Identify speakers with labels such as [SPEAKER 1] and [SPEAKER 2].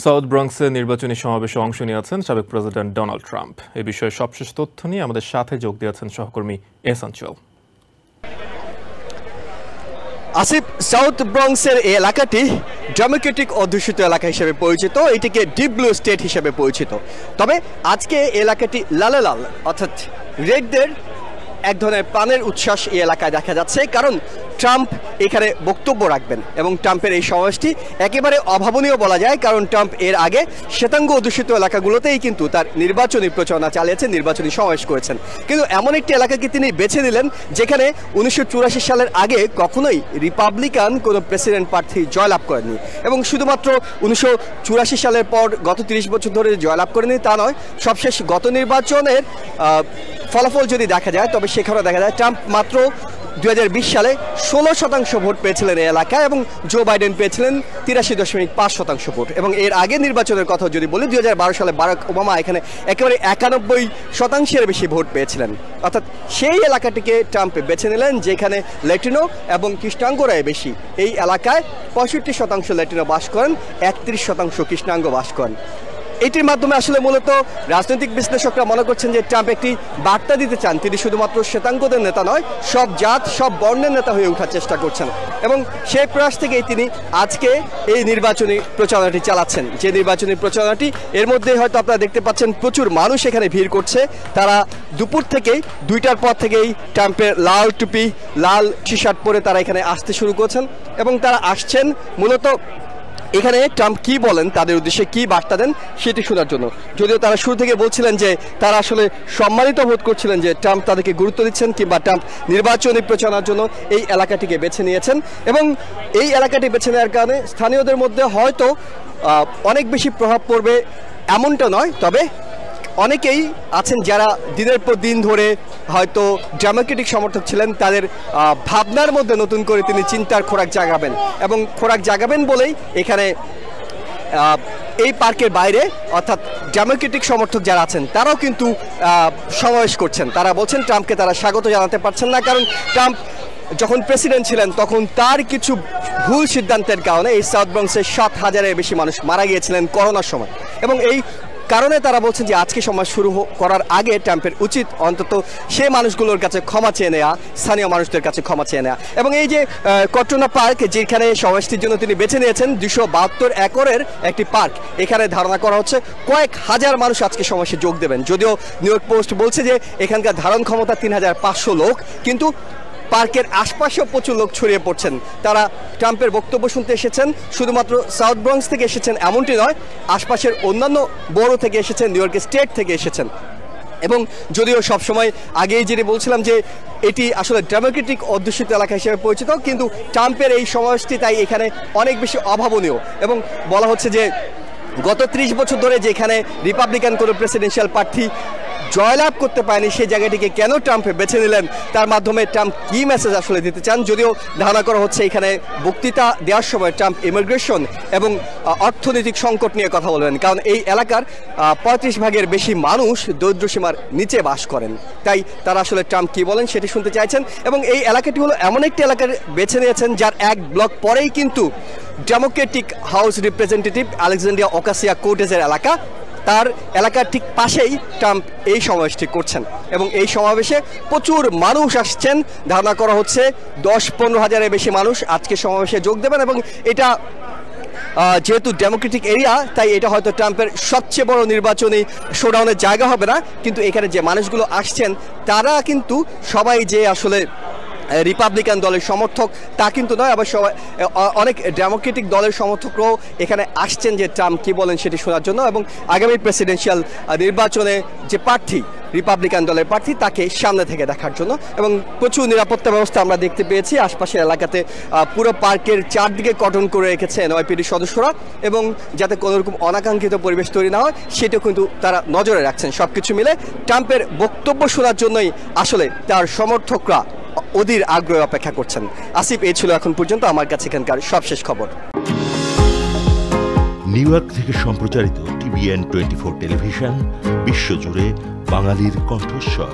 [SPEAKER 1] South ব্রঙ্কসে নির্বাচনী সমাবেশে অংশ নিয়েছেন সাবেক প্রেসিডেন্ট ডোনাল্ড ট্রাম্প। এ বিষয়ে সবশেষ তথ্য নিয়ে আমাদের সাথে যোগ দিয়েছেন সহকর্মী এসাঞ্চল।
[SPEAKER 2] আসিফ, সাউথ ব্রঙ্কসের এই এলাকাটি ডেমোক্রেটিক অধ্যুষিত এলাকা হিসেবে পরিচিত, এটিকে ডিপ ব্লু স্টেট হিসেবে পরিচিত। তবে আজকে এলাকাটি লালে লাল, অর্থাৎ রেডদের এক ধরনের প্রাণের উচ্ছ্বাস এই এলাকায় দেখা যাচ্ছে, কারণ ট্রাম্প এখানে বক্তব্য রাখবেন এবং ট্রাম্পের এই সমাবেশটি একেবারে অভাবনীয় বলা যায়, কারণ ট্রাম্প এর আগে শ্বেতাঙ্গ অধ্যুষিত এলাকাগুলোতেই কিন্তু তার নির্বাচনী প্রচারণা চালিয়েছেন, নির্বাচনী সমাবেশ করেছেন। কিন্তু এমন একটি এলাকাকে তিনি বেছে নিলেন যেখানে 1984 সালের আগে কখনোই রিপাবলিকান কোনো প্রেসিডেন্ট প্রার্থী জয়লাভ করেননি, এবং শুধুমাত্র 1984 সালের পর গত 30 বছর ধরে জয়লাভ করেনি তা নয়, সবশেষ গত নির্বাচনের ফলাফল যদি দেখা যায় তবে সেখানে দেখা যায় ট্রাম্প মাত্র 2020 সালে 16% ভোট পেয়েছিলেন এই এলাকায় এবং জো বাইডেন পেয়েছিলেন 83.5% ভোট। এবং এর আগে নির্বাচনের কথা যদি বলি, 2012 সালে বারাক ওবামা এখানে একেবারে 91% বেশি ভোট পেয়েছিলেন। অর্থাৎ সেই এলাকাটিকে ট্রাম্প বেছে নিলেন যেখানে ল্যাটিনো এবং কৃষ্ণাঙ্গরাই বেশি। এই এলাকায় 65% ল্যাটিনো বাস করেন, 31% কৃষ্ণাঙ্গ বাস করেন। এটির মাধ্যমে আসলে মূলত রাজনৈতিক বিশ্লেষকরা মনে করছেন যে ট্রাম্প একটি বার্তা দিতে চান, তিনি শুধুমাত্র শ্বেতাঙ্গদের নেতা নয়, সব জাত সব বর্ণের নেতা হয়ে ওঠার চেষ্টা করছেন। এবং সেই প্রয়াস থেকেই তিনি আজকে এই নির্বাচনী প্রচারণাটি চালাচ্ছেন। যে নির্বাচনী প্রচারণাটি এর মধ্যে হয়তো আপনারা দেখতে পাচ্ছেন প্রচুর মানুষ এখানে ভিড় করছে। তারা দুপুর থেকেই 2টার পর থেকেই ট্রাম্পের লাল টুপি লাল টি শার্ট পরে তারা এখানে আসতে শুরু করছেন এবং তারা আসছেন মূলত এখানে ট্রাম্প কি বলেন, তাদের উদ্দেশ্যে কি বার্তা দেন সেটি শোনার জন্য। যদিও তারা শুরু থেকে বলছিলেন যে তারা আসলে সম্মানিত বোধ করছিলেন যে ট্রাম্প তাদেরকে গুরুত্ব দিচ্ছেন কিংবা ট্রাম্প নির্বাচনী প্রচারণার জন্য এই এলাকাটিকে বেছে নিয়েছেন। এবং এই এলাকাটি বেছে নেওয়ার কারণে স্থানীয়দের মধ্যে হয়তো অনেক বেশি প্রভাব পড়বে এমনটা নয়, তবে অনেকেই আছেন যারা দিনের পর দিন ধরে হয়তো ডেমোক্রেটিক সমর্থক ছিলেন, তাদের ভাবনার মধ্যে নতুন করে তিনি চিন্তার খোরাক জাগাবেন এবং খোরাক জাগাবেন বলেই এখানে এই পার্কের বাইরে অর্থাৎ ডেমোক্রেটিক সমর্থক যারা আছেন তারাও কিন্তু সমাবেশ করছেন। তারা বলছেন ট্রাম্পকে তারা স্বাগত জানাতে পারছেন না, কারণ ট্রাম্প যখন প্রেসিডেন্ট ছিলেন তখন তার কিছু ভুল সিদ্ধান্তের কারণে এই সাউথ ব্রঙ্কসে 7,000-এর বেশি মানুষ মারা গিয়েছিলেন করোনার সময়। এবং এই কারণে তারা বলছেন যে আজকে সমাজ শুরু করার আগে ট্রাম্পের উচিত অন্তত সে মানুষগুলোর কাছে ক্ষমা চেয়ে নেওয়া, স্থানীয় মানুষদের কাছে ক্ষমা চেয়ে নেওয়া। এবং এই যে কট্টোনা পার্ক, যেখানে সমাবেশটির জন্য তিনি বেছে নিয়েছেন, 272 একরের একটি পার্ক, এখানে ধারণা করা হচ্ছে কয়েক হাজার মানুষ আজকে সমাবেশে যোগ দেবেন। যদিও নিউ ইয়র্ক পোস্ট বলছে যে এখানকার ধারণ ক্ষমতা 3,500 লোক, কিন্তু পার্কের আশপাশেও প্রচুর লোক ছড়িয়ে পড়ছেন। তারা ট্রাম্পের বক্তব্য শুনতে এসেছেন, শুধুমাত্র সাউথ ব্রঙ্কস থেকে এসেছেন এমনটি নয়, আশপাশের অন্যান্য বড় থেকে এসেছেন, নিউ ইয়র্ক স্টেট থেকে এসেছেন। এবং যদিও সবসময় আগেই যেটি বলছিলাম যে এটি আসলে ডেমোক্রেটিক অধ্যুষিত এলাকা হিসেবে পরিচিত, কিন্তু ট্রাম্পের এই সমাবেশটি তাই এখানে অনেক বেশি অভাবনীয়। এবং বলা হচ্ছে যে গত 30 বছর ধরে যেখানে রিপাবলিকান কোনো প্রেসিডেন্সিয়াল প্রার্থী জয়লাভ করতে পারেনি, সেই জায়গাটিকে কেন ট্রাম্প বেছে নিলেন, তার মাধ্যমে ট্রাম্প কি মেসেজ আসলে দিতে চান। যদিও ধারণা করা হচ্ছে এখানে বক্তৃতা দেওয়ার সময় ট্রাম্প ইমিগ্রেশন এবং অর্থনৈতিক সংকট নিয়ে কথা বলবেন, কারণ এই এলাকার 35% বেশি মানুষ দরিদ্রসীমার নিচে বাস করেন। তাই তারা আসলে ট্রাম্প কি বলেন সেটি শুনতে চাইছেন। এবং এই এলাকাটি হলো এমন একটি এলাকার বেছে নিয়েছেন যার এক ব্লক পরেই কিন্তু ডেমোক্রেটিক হাউস রিপ্রেজেন্টেটিভ আলেকজান্দ্রিয়া অকাসিয়া-কোর্টেজের এলাকা, তার এলাকার ঠিক পাশেই ট্রাম্প এই সমাবেশটি করছেন। এবং এই সমাবেশে প্রচুর মানুষ আসছেন, ধারণা করা হচ্ছে 10-15 হাজারের বেশি মানুষ আজকে সমাবেশে যোগ দেবেন। এবং এটা যেহেতু ডেমোক্রেটিক এরিয়া, তাই এটা হয়তো ট্রাম্পের সবচেয়ে বড় নির্বাচনী শোডাউনের জায়গা হবে না, কিন্তু এখানে যে মানুষগুলো আসছেন তারা কিন্তু সবাই যে আসলে রিপাবলিকান দলের সমর্থক তা কিন্তু নয়, আবার সবাই অনেক ডেমোক্রেটিক দলের সমর্থকরাও এখানে আসছেন যে ট্রাম্প কি বলেন সেটি শোনার জন্য এবং আগামী প্রেসিডেন্সিয়াল নির্বাচনে যে প্রার্থী, রিপাবলিকান দলের প্রার্থী, তাকে সামনে থেকে দেখার জন্য। এবং প্রচুর নিরাপত্তা ব্যবস্থা আমরা দেখতে পেয়েছি আশপাশের এলাকাতে। পুরো পার্কের চারদিকে কর্ডন করে রেখেছে এনওয়াইপিডি সদস্যরা, এবং যাতে কোনো রকম অনাকাঙ্ক্ষিত পরিবেশ তৈরি না হয় সেটাও কিন্তু তারা নজরে রাখছেন। সব কিছু মিলে ট্রাম্পের বক্তব্য শোনার জন্যই আসলে তার সমর্থকরা অধীর আগ্রহে অপেক্ষা করছেন। আসিফ, এই ছিল এখন পর্যন্ত আমার কাছে এখানকার সবশেষ খবর।
[SPEAKER 3] নিউ ইয়র্ক থেকে সম্প্রচারিত TVN 24 টেলিভিশন বিশ্বজুড়ে বাঙালির কণ্ঠস্বর।